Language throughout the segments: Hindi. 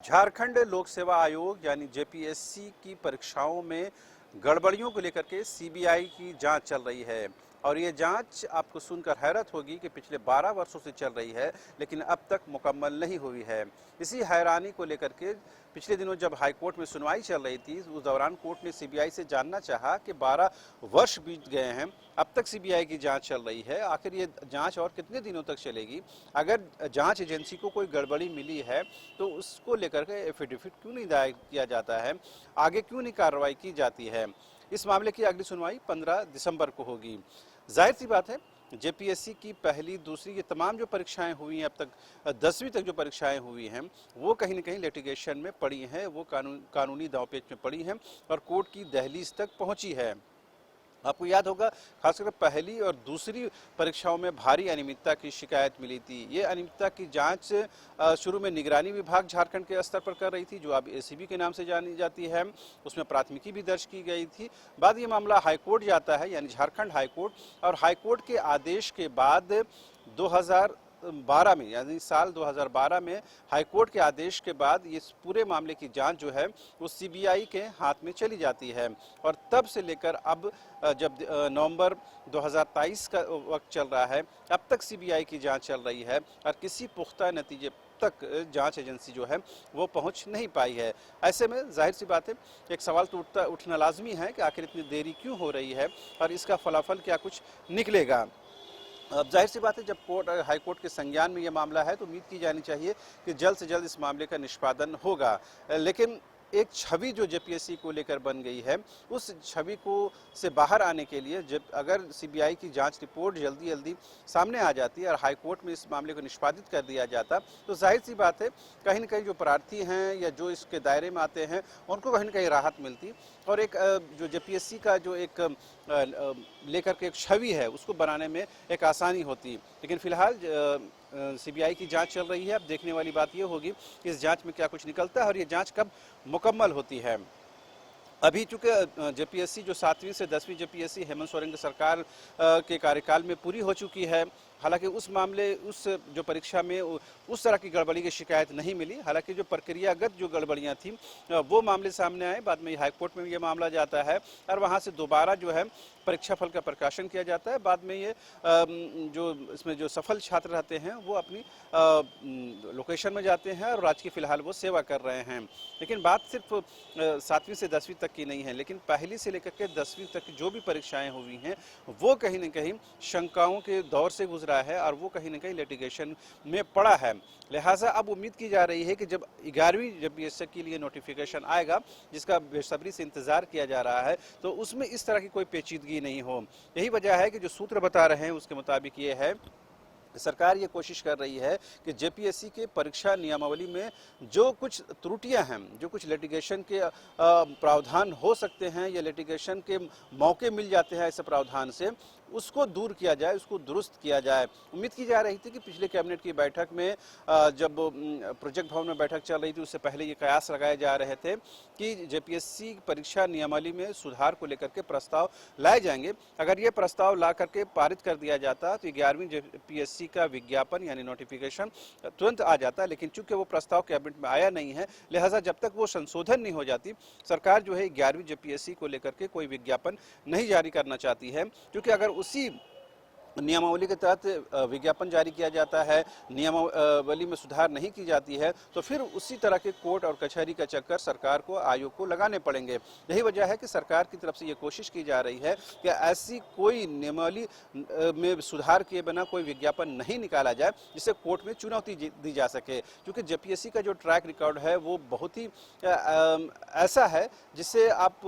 झारखंड लोक सेवा आयोग यानी जेपीएससी की परीक्षाओं में गड़बड़ियों को लेकर के सीबीआई की जांच चल रही है और ये जांच आपको सुनकर हैरत होगी कि पिछले 12 वर्षों से चल रही है लेकिन अब तक मुकम्मल नहीं हुई है। इसी हैरानी को लेकर के पिछले दिनों जब हाईकोर्ट में सुनवाई चल रही थी उस दौरान कोर्ट ने सीबीआई से जानना चाहा कि 12 वर्ष बीत गए हैं, अब तक सीबीआई की जांच चल रही है, आखिर ये जांच और कितने दिनों तक चलेगी। अगर जांच एजेंसी को कोई गड़बड़ी मिली है तो उसको लेकर के एफिडेविट क्यों नहीं दायर किया जाता है, आगे क्यों नहीं कार्रवाई की जाती है। इस मामले की अगली सुनवाई 15 दिसंबर को होगी। जाहिर सी बात है जेपीएससी की पहली दूसरी ये तमाम जो परीक्षाएं हुई हैं अब तक 10वीं तक जो परीक्षाएं हुई हैं वो कहीं ना कहीं लिटिगेशन में पड़ी हैं, वो कानूनी दांवपेच में पड़ी हैं और कोर्ट की दहलीज तक पहुंची है। आपको याद होगा खासकर पहली और दूसरी परीक्षाओं में भारी अनियमितता की शिकायत मिली थी। ये अनियमितता की जांच शुरू में निगरानी विभाग झारखंड के स्तर पर कर रही थी जो अब एसीबी के नाम से जानी जाती है, उसमें प्राथमिकी भी दर्ज की गई थी। बाद ये मामला हाईकोर्ट जाता है यानी झारखंड हाईकोर्ट और हाईकोर्ट के आदेश के बाद 2012 में यानी साल 2012 में हाईकोर्ट के आदेश के बाद इस पूरे मामले की जांच जो है वो सीबीआई के हाथ में चली जाती है और तब से लेकर अब जब नवंबर 2023 का वक्त चल रहा है अब तक सीबीआई की जांच चल रही है और किसी पुख्ता नतीजे तक जांच एजेंसी जो है वो पहुंच नहीं पाई है। ऐसे में जाहिर सी बात है एक सवाल तो उठना लाजमी है कि आखिर इतनी देरी क्यों हो रही है और इसका फलाफल क्या कुछ निकलेगा। अब जाहिर सी बात है जब हाई कोर्ट के संज्ञान में ये मामला है तो उम्मीद की जानी चाहिए कि जल्द से जल्द इस मामले का निष्पादन होगा। लेकिन एक छवि जो जेपीएससी को लेकर बन गई है उस छवि को से बाहर आने के लिए जब अगर सीबीआई की जांच रिपोर्ट जल्दी जल्दी सामने आ जाती है और हाई कोर्ट में इस मामले को निष्पादित कर दिया जाता तो जाहिर सी बात है कहीं ना कहीं जो प्रार्थी हैं या जो इसके दायरे में आते हैं उनको कहीं ना कहीं राहत मिलती और एक जो जेपीएससी का जो एक लेकर के एक छवि है उसको बनाने में एक आसानी होती। लेकिन फिलहाल सीबीआई की जांच चल रही है। अब देखने वाली बात ये होगी कि इस जांच में क्या कुछ निकलता है और ये जांच कब मुकम्मल होती है। अभी चूंकि जेपीएससी जो 7वीं से 10वीं जेपीएससी हेमंत सोरेन की सरकार के कार्यकाल में पूरी हो चुकी है, हालांकि उस मामले उस जो परीक्षा में उस तरह की गड़बड़ी की शिकायत नहीं मिली। हालांकि जो प्रक्रियागत जो गड़बड़ियां थी वो मामले सामने आए, बाद में हाईकोर्ट में ये मामला जाता है और वहां से दोबारा जो है परीक्षाफल का प्रकाशन किया जाता है। बाद में ये जो इसमें जो सफल छात्र रहते हैं वो अपनी लोकेशन में जाते हैं और राज्य की फिलहाल वो सेवा कर रहे हैं। लेकिन बात सिर्फ 7वीं से 10वीं तक की नहीं है, लेकिन पहली से लेकर के 10वीं तक की जो भी परीक्षाएं हुई हैं वो कहीं ना कहीं शंकाओं के दौर से गुजरा है और वो कहीं ना कहीं लिटिगेशन में पड़ा है। लिहाजा अब उम्मीद की जा रही है कि जब 11वीं जेपीएससी के लिए नोटिफिकेशन आएगा जिसका बेसब्री से इंतजार किया जा रहा है तो उसमें इस तरह की कोई पेचीदगी नहीं हो। यही वजह है कि जो सूत्र बता रहे हैं उसके मुताबिक ये है सरकार ये कोशिश कर रही है कि जेपीएससी के परीक्षा नियमावली में जो कुछ त्रुटियां हैं, जो कुछ लिटिगेशन के प्रावधान हो सकते हैं या लिटिगेशन के मौके मिल जाते हैं ऐसे प्रावधान से, उसको दूर किया जाए, उसको दुरुस्त किया जाए। उम्मीद की जा रही थी कि पिछले कैबिनेट की बैठक में जब प्रोजेक्ट भवन में बैठक चल रही थी उससे पहले ये कयास लगाए जा रहे थे कि जेपीएससी परीक्षा नियमावली में सुधार को लेकर के प्रस्ताव लाए जाएंगे। अगर ये प्रस्ताव ला करके पारित कर दिया जाता तो 11वीं जेपीएससी का विज्ञापन यानी नोटिफिकेशन तुरंत आ जाता, लेकिन चूंकि वो प्रस्ताव कैबिनेट में आया नहीं है लिहाजा जब तक वो संशोधन नहीं हो जाती सरकार जो है 11वीं जेपीएससी को लेकर के कोई विज्ञापन नहीं जारी करना चाहती है। क्योंकि अगर उसी नियमावली के तहत विज्ञापन जारी किया जाता है, नियमावली में सुधार नहीं की जाती है तो फिर उसी तरह के कोर्ट और कचहरी का चक्कर सरकार को आयोग को लगाने पड़ेंगे। यही वजह है कि सरकार की तरफ से ये कोशिश की जा रही है कि ऐसी कोई नियमावली में सुधार किए बिना कोई विज्ञापन नहीं निकाला जाए जिससे कोर्ट में चुनौती दी जा सके। क्योंकि जेपीएससी का जो ट्रैक रिकॉर्ड है वो बहुत ही ऐसा है जिससे आप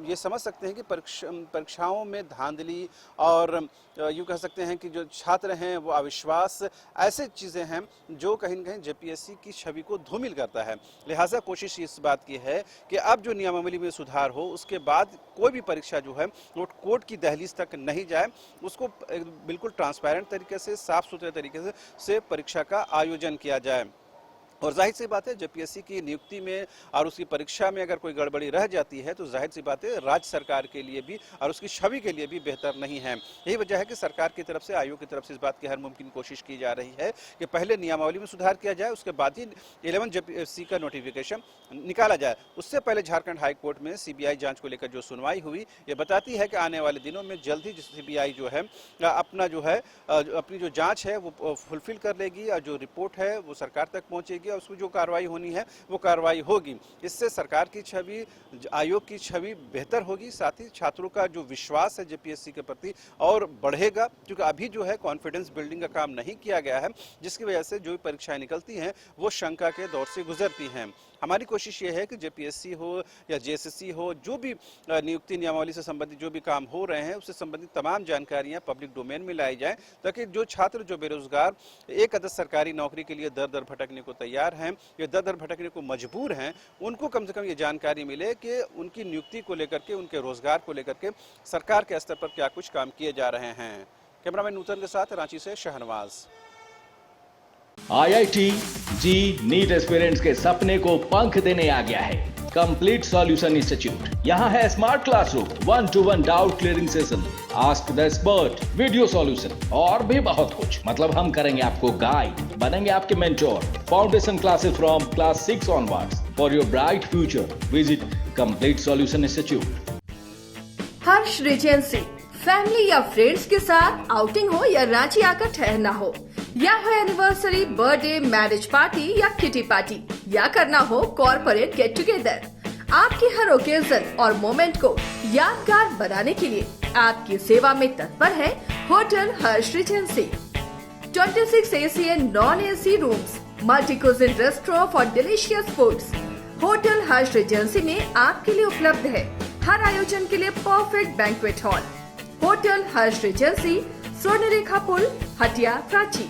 ये समझ सकते हैं कि परीक्षाओं में धांधली और यूँ कह सकते हैं कि जो छात्र हैं वो अविश्वास, ऐसे चीज़ें हैं जो कहीं न कहीं जेपीएससी की छवि को धूमिल करता है। लिहाजा कोशिश इस बात की है कि अब जो नियमावली में सुधार हो उसके बाद कोई भी परीक्षा जो है वो कोर्ट की दहलीज तक नहीं जाए, उसको बिल्कुल ट्रांसपेरेंट तरीके से, साफ सुथरे तरीके से परीक्षा का आयोजन किया जाए। और जाहिर सी बात है जेपीएससी की नियुक्ति में और उसकी परीक्षा में अगर कोई गड़बड़ी रह जाती है तो जाहिर सी बात है राज्य सरकार के लिए भी और उसकी छवि के लिए भी बेहतर नहीं है। यही वजह है कि सरकार की तरफ से, आयोग की तरफ से इस बात की हर मुमकिन कोशिश की जा रही है कि पहले नियमावली में सुधार किया जाए, उसके बाद ही 11 जेपीएससी का नोटिफिकेशन निकाला जाए। उससे पहले झारखंड हाईकोर्ट में सीबीआई जाँच को लेकर जो सुनवाई हुई, ये बताती है कि आने वाले दिनों में जल्द ही सीबीआई जो है अपनी जो जाँच है वो फुलफिल कर लेगी और जो रिपोर्ट है वो सरकार तक पहुँचेगी और उसमें जो कार्रवाई होनी है वो कार्रवाई होगी। इससे सरकार की छवि, आयोग की छवि बेहतर होगी, साथ ही छात्रों का जो विश्वास है जेपीएससी के प्रति और बढ़ेगा, क्योंकि अभी जो है कॉन्फिडेंस बिल्डिंग का काम नहीं किया गया है, जिसकी वजह से जो भी परीक्षाएं निकलती हैं वो शंका के दौर से गुजरती हैं। हमारी कोशिश ये है कि जेपीएससी हो या जेएसएससी हो, जो भी नियुक्ति नियमावली से संबंधित जो भी काम हो रहे हैं उससे संबंधित तमाम जानकारियां पब्लिक डोमेन में लाई जाएं, ताकि जो छात्र, जो बेरोजगार एक अदद सरकारी नौकरी के लिए दर दर भटकने को तैयार हैं, ये दर दर भटकने को मजबूर हैं, उनको कम से कम ये जानकारी मिले कि उनकी नियुक्ति को लेकर के, उनके रोजगार को लेकर के सरकार के स्तर पर क्या कुछ काम किए जा रहे हैं। कैमरामैन नूतन के साथ रांची से शहनवाज। IIT जी नीट एस्पिरेंट्स के सपने को पंख देने आ गया है कंप्लीट सॉल्यूशन इंस्टीट्यूट। यहाँ है smart classroom, 1-to-1 doubt clearing session, ask the expert, video solution और भी बहुत कुछ। मतलब हम करेंगे आपको गाइड, बनेंगे आपके mentor. Foundation classes from class 6 onwards for your bright future. Visit complete solution institute. Harsh Regency, family या फ्रेंड्स के साथ आउटिंग हो या रांची आकर ठहरना हो, या हो एनिवर्सरी, बर्थडे, मैरिज पार्टी या किटी पार्टी, या करना हो कॉर्पोरेट गेट टुगेदर, आपकी हर ओकेजन और मोमेंट को यादगार बनाने के लिए आपकी सेवा में तत्पर है hotel Harsh Regency. 26 AC and non-AC rooms, multi cuisine restaurant for delicious foods. Hotel Harsh Regency में आपके लिए उपलब्ध है हर आयोजन के लिए परफेक्ट बैंक्वेट हॉल। होटल हर्ष रेजेंसी, स्वर्णरेखा पुल, हटिया, रांची।